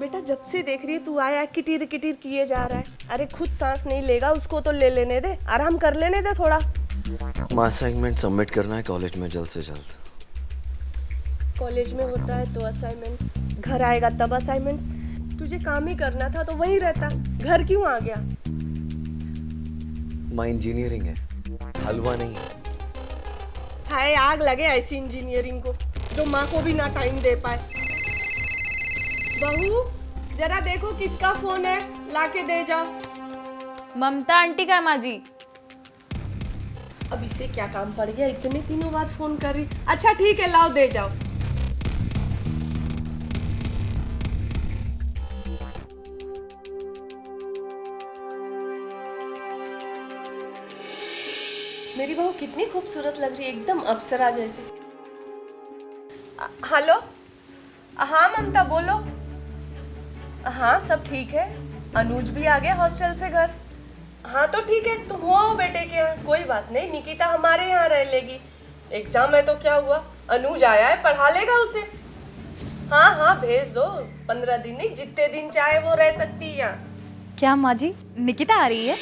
बेटा जब से देख रही है तू आया किटिर किटिर किए जा रहा है। अरे खुद सांस नहीं लेगा, उसको तो ले लेने दे, आराम कर लेने दे थोड़ा। माँ असाइनमेंट सबमिट करना है कॉलेज में जल्द से जल्द। कॉलेज में होता है तो असाइनमेंट्स, घर आएगा तब असाइनमेंट्स। तुझे काम ही करना था तो वहीं रहता, घर क्यों आ गया? माँ इंजीनियरिंग है, हलवा नहीं है। हाय आग लगे ऐसी इंजीनियरिंग को जो माँ को भी ना टाइम दे पाए। बहू जरा देखो किसका फोन है, लाके दे जाओ। ममता आंटी का है माँ जी। अब इसे क्या काम पड़ गया, इतने दिनों बाद फोन कर रही। अच्छा ठीक है लाओ दे जाओ। मेरी बहू कितनी खूबसूरत लग रही है, एकदम अप्सरा जैसी। हेलो, हाँ ममता बोलो। हाँ सब ठीक है, अनुज भी आ गया हॉस्टल से घर। हाँ तो ठीक है, तुम हो आओ बेटे के यहाँ, कोई बात नहीं। निकिता हमारे यहाँ रह लेगी, एग्जाम है तो क्या हुआ, अनुज आया है पढ़ा लेगा उसे। हाँ हाँ भेज दो, 15 दिन नहीं जितने दिन चाहे वो रह सकती है यहाँ। क्या माँ जी, निकिता आ रही है?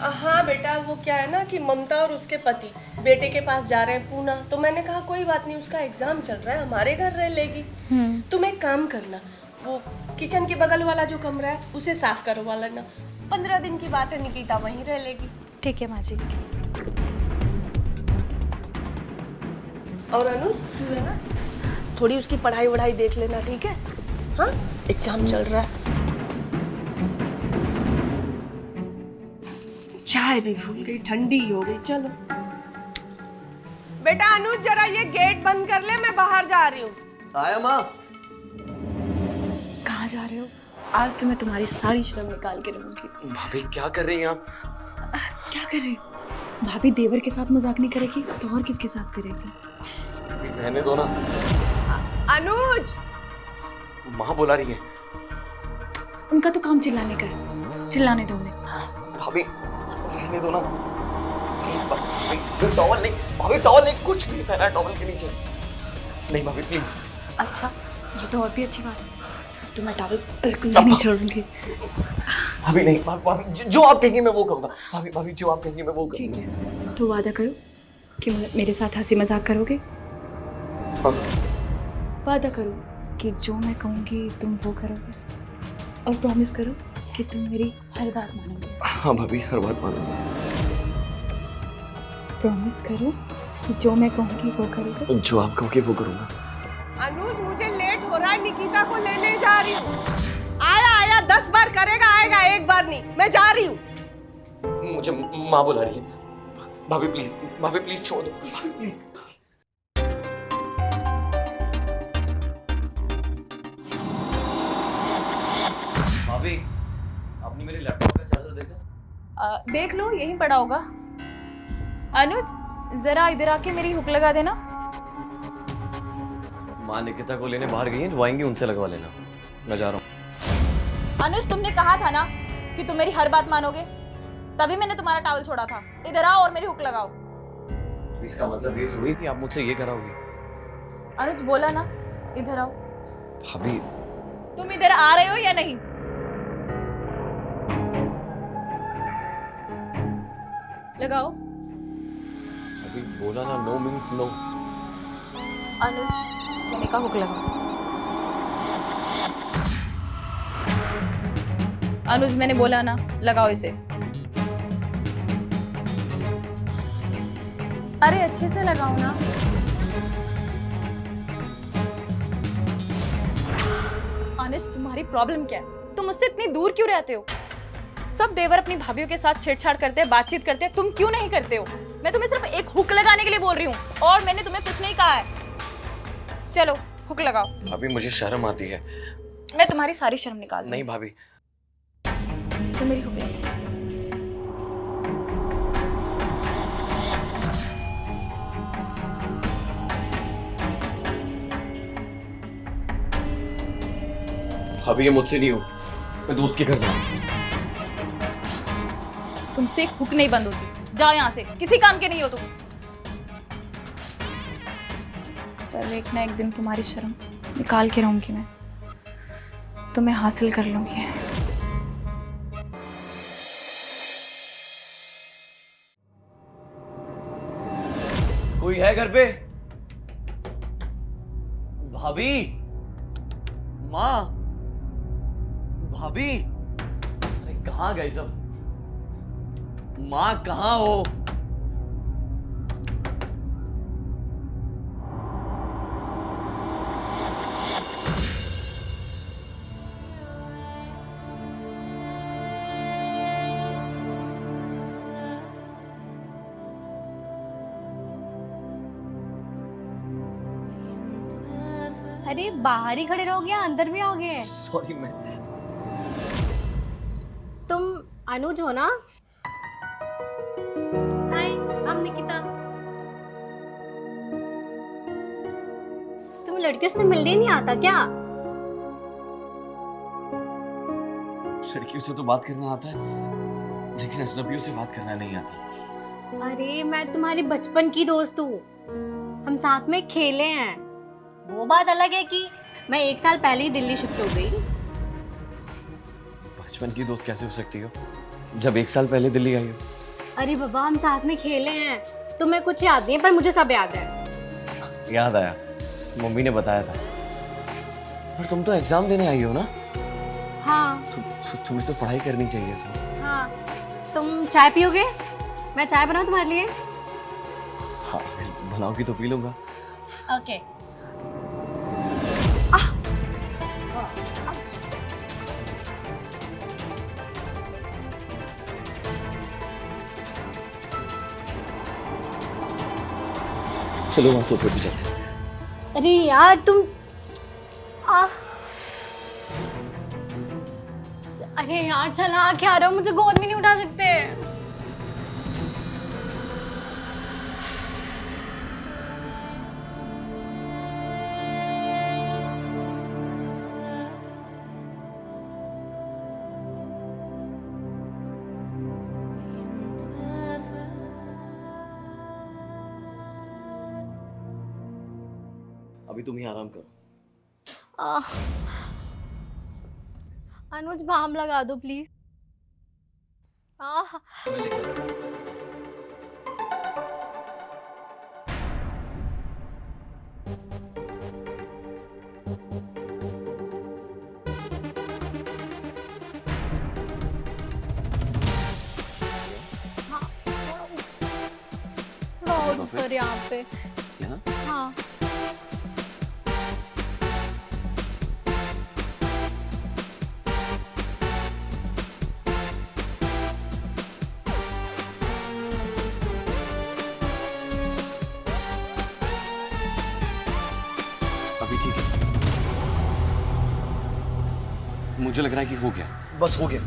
हाँ बेटा, वो क्या है ना कि ममता और उसके पति बेटे के पास जा रहे हैं पूना, तो मैंने कहा कोई बात नहीं, उसका एग्जाम चल रहा है, हमारे घर रह लेगी। तुम एक काम करना, वो किचन के बगल वाला जो कमरा है उसे साफ करवा लेना। 15 दिन की बात है, निकिता वहीं रह लेगी। ठीक है माँ जी। और अनु तू है ना, थोड़ी उसकी पढ़ाई वढ़ाई देख लेना, ठीक है? हाँ एग्जाम चल रहा है। चाय भी भूल गई, ठंडी हो गई। चलो बेटा अनुज जरा ये गेट बंद कर ले, मैं बाहर जा रही हूँ। आया माँ। कहाँ जा रहे हो? आज तो मैं तुम्हारी सारी शर्म निकाल के रहूंगी। भाभी क्या कर रही हैं आप? क्या कर रही हो? भाभी देवर के साथ मजाक नहीं करेगी तो और किसके साथ करेगी? भाभी रहने दो ना। अनुज माँ बुला रही है। उनका तो काम चिल्लाने का है, चिल्लाने दो उन्हें। भाभी रहने दो ना प्लीज। भाभी टॉवल नहीं, भाभी टॉवल नहीं, कुछ नहीं पहना टॉवल के नीचे। नहीं भाभी प्लीज। अच्छा ये तो और भी अच्छी बात है, तो मैं टॉवल बिल्कुल नहीं छोड़ूंगी। भाभी नहीं, भाभी जो आप कहेंगी मैं वो करूंगा। भाभी भाभी जो आप कहेंगी मैं वो ठीक करूंगा। है, तो वादा करो कि मेरे साथ हंसी मजाक करोगे। हाँ। वादा करो कि जो मैं कहूँगी तुम वो करोगे, और प्रॉमिस करो कि तुम मेरी हर बात मानोगे। हाँ भाभी हर बात मानूंगा। प्रॉमिस करो कि जो मैं कहूँगी वो करोगे। जो आप कहोगे वो करूंगा। अनुज मुझे लेट हो रहा है, निकिता को लेने जा रही हूँ। आया 10 बार करेगा, आएगा एक बार नहीं। मैं जा रही हूँ। मुझे माँ बुला रही है। भाभी प्लीज छोड़ दो। भाभी प्लीज। भाभी आपने मेरे लैपटॉप का चार्जर देखा? देख लो, यहीं पड़ा होगा। अनुज जरा इधर आके मेरी हुक लगा देना। माँ निकिता को लेने बाहर गई हैं, वो आएंगी उनसे लगवा लेना। मैं जा रहा हूँ। अनुज तुमने कहा था ना कि तुम मेरी हर बात मानोगे, तभी मैंने तुम्हारा टॉवल छोड़ा था। इधर आओ और मेरी हुक लगाओ। इसका मतलब ये थोड़ी कि आप मुझसे ये कराओगे। अनुज बोला ना, इधर आओ। भाभी तुम इधर आ रहे हो या नहीं? लगाओ। अभी बोला ना, नो मीन्स नो। अनुज मैंने कहा हुक लगाओ। अनुज मैंने बोला ना, लगाओ इसे। अरे अच्छे से लगाओ ना। अनुज तुम्हारी प्रॉब्लम क्या है? तुम मुझसे इतनी दूर क्यों रहते हो? सब देवर अपनी भाभीयों के साथ छेड़छाड़ करते हैं, बातचीत करते हैं, तुम क्यों नहीं करते हो? मैं तुम्हें सिर्फ एक हुक लगाने के लिए बोल रही हूँ, और मैंने तुम्हें कुछ नहीं कहा है। चलो हुक लगाओ। भाभी मुझे शर्म आती है। मैं तुम्हारी सारी शर्म निकाल दूंगी। नहीं भाभी। तो मेरी हुक लगाओ। भाभी ये मुझसे नहीं हो, मैं दोस्त के घर जा रहा हूँ। तुमसे एक हुक नहीं बंद होती, जाओ यहाँ से, किसी काम के नहीं हो तुम। पर एक ना एक दिन तुम्हारी शर्म निकाल के रहूंगी मैं। तो मैं हासिल कर लूंगी। कोई है घर पे? भाभी, माँ, भाभी, अरे कहाँ गए सब? माँ कहाँ हो? अरे बाहर ही खड़े रहोगे या अंदर भी आओगे? सॉरी मैं तुम अनुज हो ना? हाय, हम निकिता। तुम लड़कियों से मिलने नहीं आता क्या? लड़कियों से तो बात करना आता है, लेकिन अजनबियों से बात करना नहीं आता। अरे मैं तुम्हारी बचपन की दोस्त हूँ, हम साथ में खेले हैं। वो बात अलग है कि मैं 1 साल पहले ही दिल्ली शिफ्ट हो गई। बचपन की दोस्त कैसे हो सकती हो जब 1 साल पहले दिल्ली आई हो? अरे बाबा, हम साथ में खेले हैं। तुम्हें कुछ याद नहीं है पर मुझे सब याद है। याद आया, मम्मी ने बताया था। पर तुम तो एग्जाम देने आई हो ना? हाँ तुम्हें तो पढ़ाई करनी चाहिए सब। हाँ, तुम चाय पियोगे? मैं चाय बनाऊँ तुम्हारे लिए? हाँ, बनाओगी तो पी लूंगा। ओके। चलो वहां सोफे पे चलते हैं। अरे यार तुम अरे यार चला क्या रहे हो? मुझे गोद में नहीं उठा सकते? अभी तुम ही आराम करो। अनुज बाम लगा दो प्लीज। मैं लेकर आता हूँ। थोड़ा और ऊपर यहाँ पे। यहाँ? हाँ अभी ठीक है। मुझे लग रहा है कि हो गया। बस हो गया,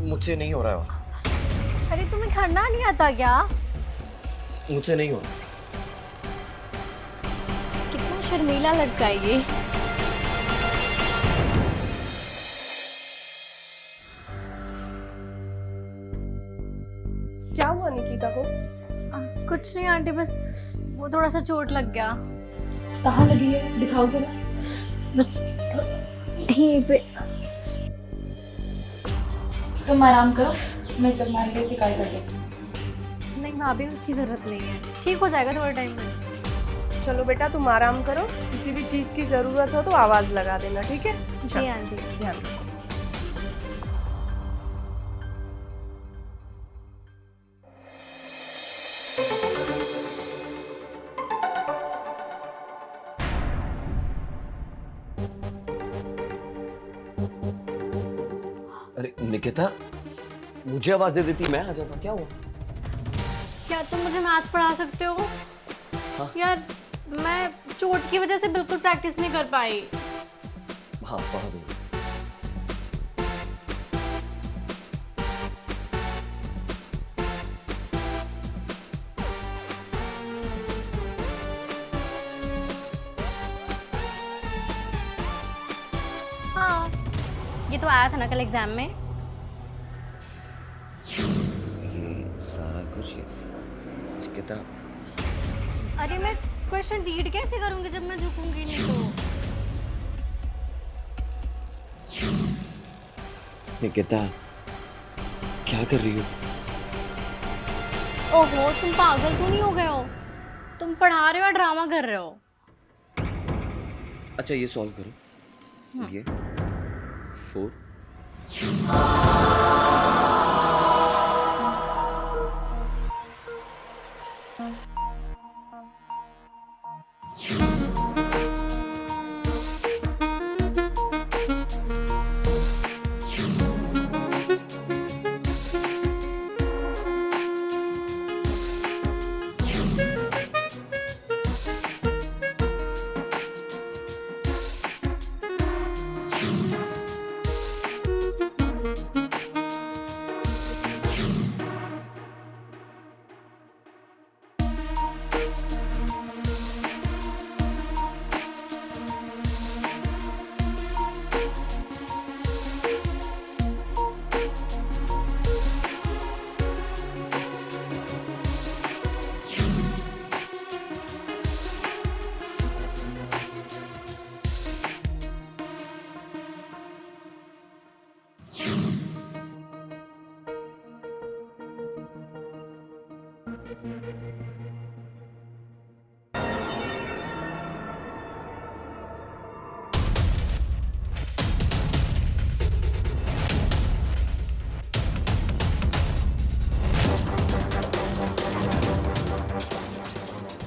मुझसे नहीं हो रहा है और। अरे तुम्हें खड़ना नहीं आता क्या? मुझसे नहीं हो रहा। कितना शर्मीला लड़का है ये। क्या हुआ निकिता को? कुछ नहीं आंटी, बस वो थोड़ा सा चोट लग गया। कहाँ लगी है? दिखाओ जरा। बस यहीं पे। तुम आराम करो, मैं तुम्हारे लिए सिकाई कर देती हूँ। नहीं भाभी, उसकी जरूरत नहीं है, ठीक हो जाएगा थोड़े टाइम में। चलो बेटा तुम आराम करो, किसी भी चीज की जरूरत हो तो आवाज लगा देना, ठीक है? जी आंटी। ध्यान रखो। अरे निकिता, मुझे आवाज दे देती, मैं आ जाता। क्या हुआ? क्या तुम मुझे मैथ्स पढ़ा सकते हो? हाँ। यार मैं चोट की वजह से बिल्कुल प्रैक्टिस नहीं कर पाई। हाँ, पढ़ा दूंगा। हाँ, ये तो आया था ना कल एग्जाम में। ये सारा कुछ निकिता, अरे मैं क्वेश्चन रीड कैसे करूंगी जब मैं झुकूंगी नहीं तो? निकिता, क्या कर रही हो? ओहो, तुम पागल तो नहीं हो गए हो? तुम पढ़ा रहे हो या ड्रामा कर रहे हो? अच्छा, ये सॉल्व करो। ये 4।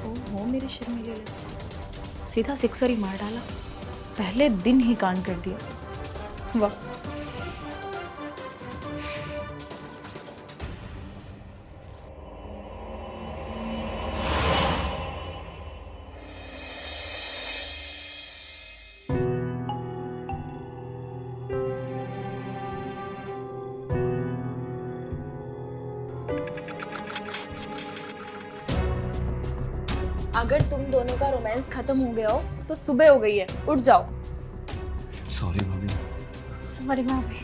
ओहो मेरे शर्मीले लड़के, सीधा सिक्सर ही मार डाला, पहले दिन ही कांड कर दिया। वाह। अगर तुम दोनों का रोमांस खत्म हो गया हो तो सुबह हो गई है, उठ जाओ। सॉरी भाभी। सॉरी भाभी।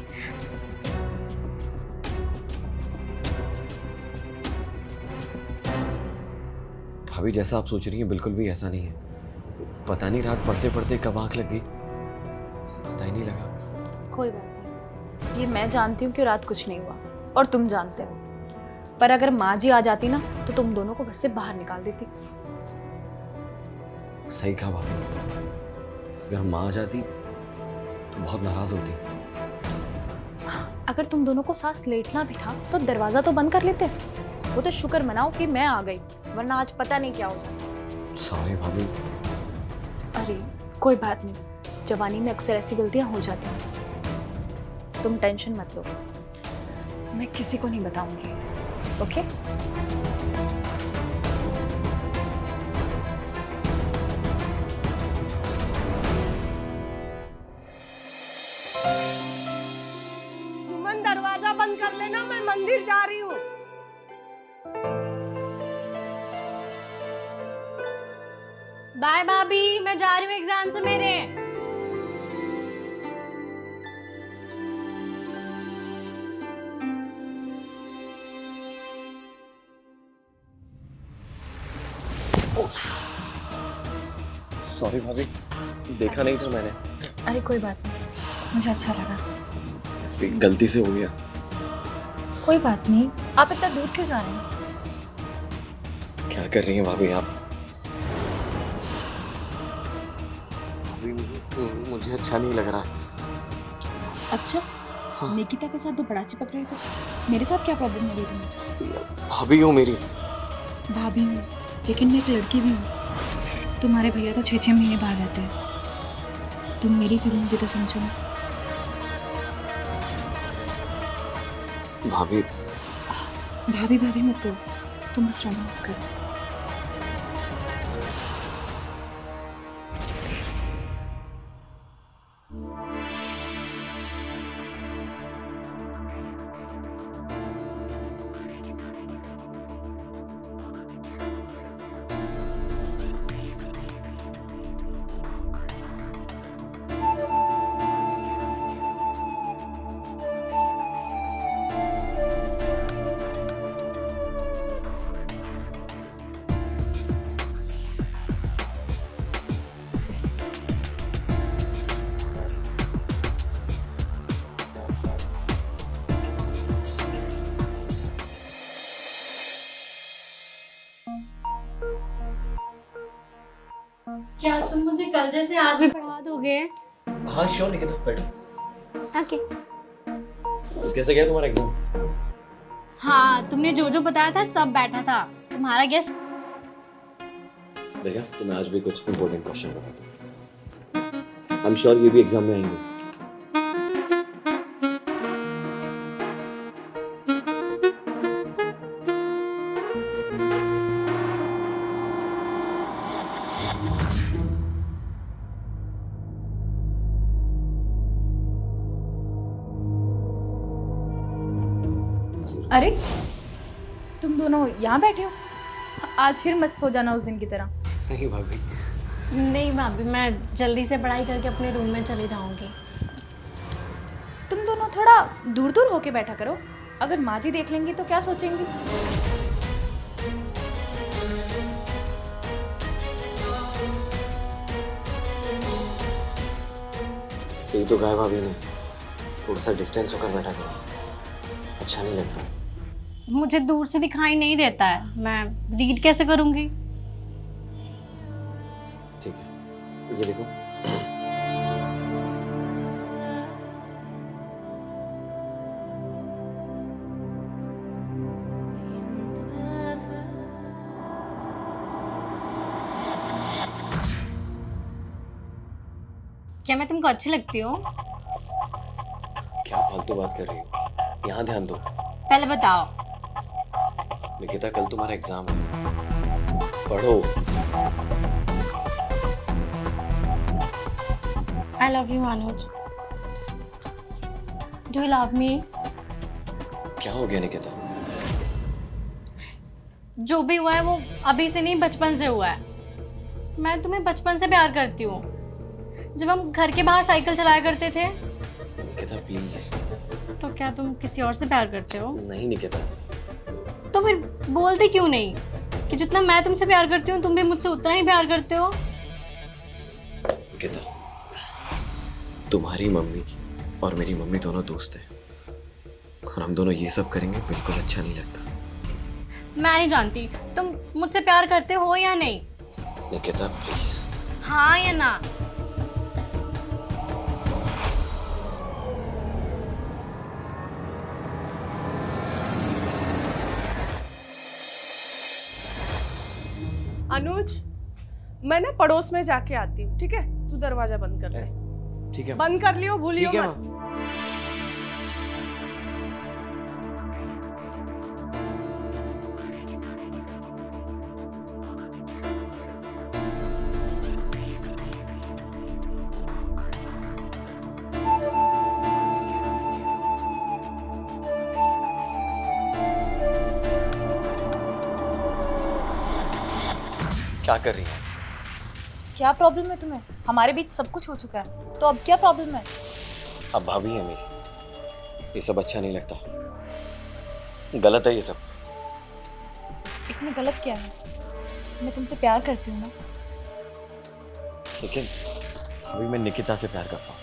भाभी, जैसा आप सोच रही हैं बिल्कुल भी ऐसा नहीं है। पता नहीं रात पढ़ते पढ़ते कब आंख लग गई, पता ही नहीं लगा। कोई बात नहीं, ये मैं जानती हूँ कि रात कुछ नहीं हुआ और तुम जानते हो, पर अगर माँ जी आ जाती ना तो तुम दोनों को घर से बाहर निकाल देती। सही कहा भाभी, अगर माँ आ जाती तो बहुत नाराज होती। अगर तुम दोनों को साथ लेटना भी था तो दरवाजा तो बंद कर लेते। वो तो शुक्र मनाओ कि मैं आ गई, वरना आज पता नहीं क्या हो जाता। सॉरी भाभी। अरे कोई बात नहीं, जवानी में अक्सर ऐसी गलतियां हो जाती हैं। तुम टेंशन मत लो, मैं किसी को नहीं बताऊंगी। ओके? सुमन, दरवाजा बंद कर लेना, मैं मंदिर जा रही हूँ। बाय भाभी, मैं जा रही हूँ एग्जाम से मेरे। सॉरी भाभी, देखा नहीं था मैंने। अरे कोई बात नहीं, मुझे अच्छा लगा। गलती से हो गया। कोई बात नहीं, आप इतना दूर क्यों जा रहे हैं मुझसे? क्या कर रही हैं भाभी आप? भाभी, मुझे अच्छा नहीं लग रहा। अच्छा, हाँ। निकिता के साथ तो बड़ा चिपक रहे थे, मेरे साथ क्या प्रॉब्लम हो रही तुम्हें? भाभी हो मेरी। भाभी हूँ, लेकिन मैं एक लड़की भी हूँ। तुम्हारे भैया तो 6-6 महीने बाहर रहते हैं, तुम मेरी फीलिंग भी तो समझो। भाभी, भाभी भाभी मत करो, तुम बस रोमांस करो। क्या तुम मुझे कल जैसे आज भी पढ़ा दोगे? हाँ श्योर निकिता, बैठो। ओके। तो कैसे गया तुम्हारा एग्जाम? हाँ, तुमने जो जो बताया था सब बैठा था। तुम्हारा गेस? देखा, तो मैं आज भी कुछ इंपॉर्टेंट क्वेश्चन बताता हूँ। आई एम श्योर ये भी एग्जाम में आएंगे। अरे तुम दोनों यहाँ बैठे हो? आज फिर मत सो जाना उस दिन की तरह। नहीं भाभी। नहीं भाभी, मैं जल्दी से पढ़ाई करके अपने रूम में चली जाऊंगी। तुम दोनों थोड़ा दूर दूर होके बैठा करो, अगर माँ जी देख लेंगी तो क्या सोचेंगी? सही तो कहा भाभी ने, थोड़ा सा डिस्टेंस होकर बैठा करो, अच्छा नहीं लगता। मुझे दूर से दिखाई नहीं देता है, मैं रीड कैसे करूंगी? ठीक है, ये देखो। क्या मैं तुमको अच्छी लगती हूँ? क्या फालतू बात कर रही हो? यहाँ ध्यान दो। पहले बताओ। निकिता, कल तुम्हारा एग्जाम है, पढ़ो। I love you, Anuj. Do you love me? क्या हो गया निकिता? जो भी हुआ है वो अभी से नहीं, बचपन से हुआ है। मैं तुम्हें बचपन से प्यार करती हूँ, जब हम घर के बाहर साइकिल चलाया करते थे। निकिता प्लीज। तो क्या तुम किसी और से प्यार करते हो? नहीं निकिता। तो फिर बोलते क्यों नहीं कि जितना मैं तुमसे प्यार करती हूँ तुम भी मुझसे उतना ही प्यार करते हो? निकिता, तुम्हारी मम्मी और मेरी मम्मी दोनों दोस्त हैं, और हम दोनों ये सब करेंगे बिल्कुल अच्छा नहीं लगता। मैं नहीं जानती तुम मुझसे प्यार करते हो या नहीं। निकिता प्लीज। हाँ या ना? अनुज, मैं ना पड़ोस में जाके आती हूँ, ठीक है? तू दरवाजा बंद कर ले। ठीक है। बंद कर लियो, भूलियो ठीक है मत। क्या कर रही है? क्या प्रॉब्लम है तुम्हें? हमारे बीच सब कुछ हो चुका है, तो अब क्या प्रॉब्लम है? अब भाभी है मेरी, ये सब अच्छा नहीं लगता, गलत है ये सब। इसमें गलत क्या है? मैं तुमसे प्यार करती हूँ ना। लेकिन अभी मैं निकिता से प्यार करता हूँ,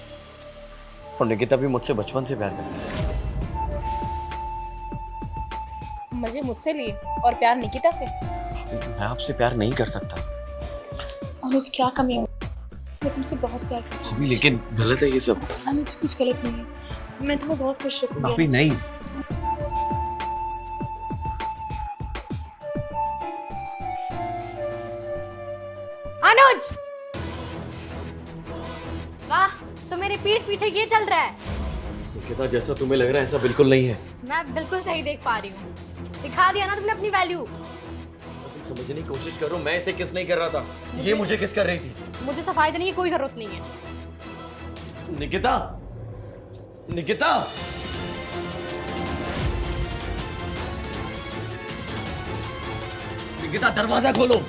और निकिता भी मुझसे बचपन से प्यार करती है। मजे मुझसे लिए और प्यार निकिता से? मैं आपसे प्यार नहीं कर सकता। अनुज, क्या कमी है? मैं तुमसे बहुत प्यार करती हूँ। भाभी लेकिन गलत है ये सब। अनुज, कुछ गलत नहीं है, मैं तुम्हें बहुत खुश रखूंगी। भाभी नहीं। अनुज! वाह, तो मेरे पीठ पीछे ये चल रहा है। निकिता, जैसा तुम्हें लग रहा है ऐसा बिल्कुल नहीं है। मैं बिल्कुल सही देख पा रही हूँ। दिखा दिया ना तुमने अपनी वैल्यू। तुम समझने की कोशिश करो, मैं इसे किस नहीं कर रहा था, ये मुझे किस कर रही थी। मुझे सफाई देने की कोई जरूरत नहीं है। निकिता, निकिता, निकिता दरवाजा खोलो।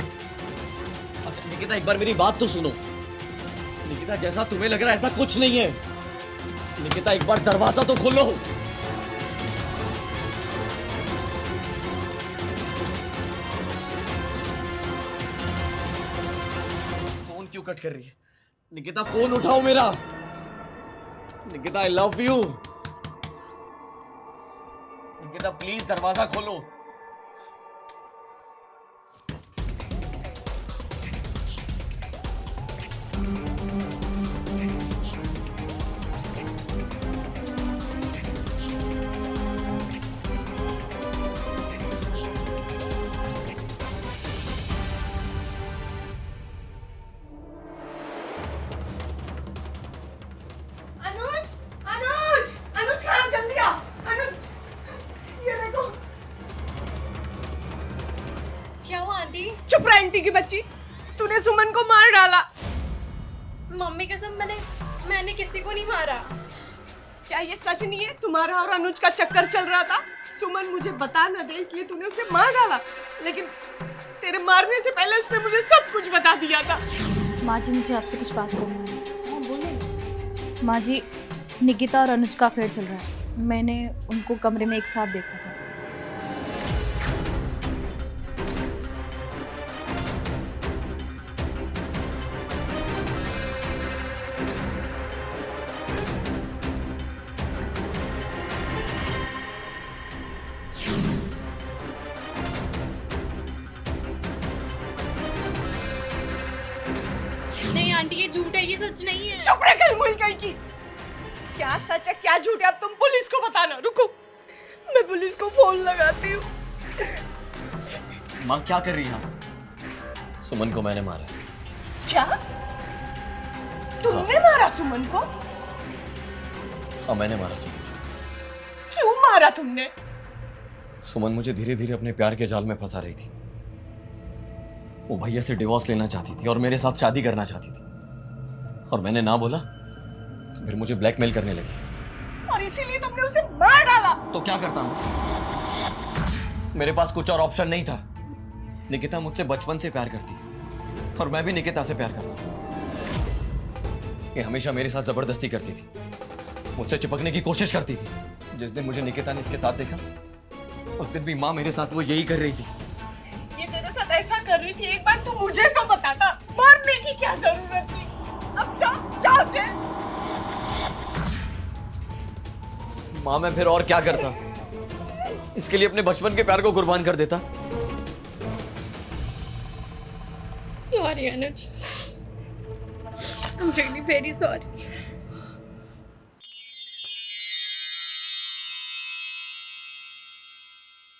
निकिता एक बार मेरी बात तो सुनो। निकिता, जैसा तुम्हें लग रहा है ऐसा कुछ नहीं है। निकिता एक बार दरवाजा तो खोलो। फोन क्यों कट कर रही है? निकिता फोन उठाओ मेरा। Nikita I love you. Nikita please दरवाजा खोलो। आंटी की बच्ची, तूने सुमन को मार डाला। मम्मी कसम मैंने किसी को नहीं मारा। क्या ये सच नहीं है? तुम्हारा और अनुज का चक्कर चल रहा था, सुमन मुझे बता न दे इसलिए तूने उसे मार डाला, लेकिन तेरे मारने से पहले उसने मुझे सब कुछ बता दिया था। माँ जी मुझे आपसे कुछ बात करनी है। माँ जी, निकिता और अनुज का अफेयर चल रहा है। मैंने उनको कमरे में एक साथ देखा था। नहीं आंटी ये झूठ है, ये सच नहीं है। चुप रह कर मुल गई की। क्या सच है क्या झूठ है अब तुम पुलिस को बताना। रुको, मैं पुलिस को फोन लगाती हूँ। माँ क्या कर रही है? सुमन को मैंने मारा। क्या तुमने मारा सुमन को? हाँ मैंने मारा सुमन। क्यों मारा तुमने? सुमन मुझे धीरे धीरे अपने प्यार के जाल में फंसा रही थी। वो भैया से डिवोर्स लेना चाहती थी और मेरे साथ शादी करना चाहती थी, और मैंने ना बोला तो फिर मुझे ब्लैकमेल करने लगी। और इसीलिए तुमने उसे मार डाला। तो क्या करता मैं? मेरे पास कुछ और ऑप्शन नहीं था। निकिता मुझसे बचपन से प्यार करती है और मैं भी निकिता से प्यार करता हूँ। ये हमेशा मेरे साथ जबरदस्ती करती थी, मुझसे चिपकने की कोशिश करती थी। जिस दिन मुझे निकिता ने इसके साथ देखा, उस दिन भी माँ मेरे साथ वो यही कर रही थी। ये तेरे साथ ऐसा कर रही थी, एक बार तू मुझे तो बताता। मारने की क्या जरूरत थी? अब जाओ जाओ जे। माँ मैं फिर और क्या करता? इसके लिए अपने बचपन के प्यार को कुर्बान कर देता। Sorry Anuj, I am really very sorry.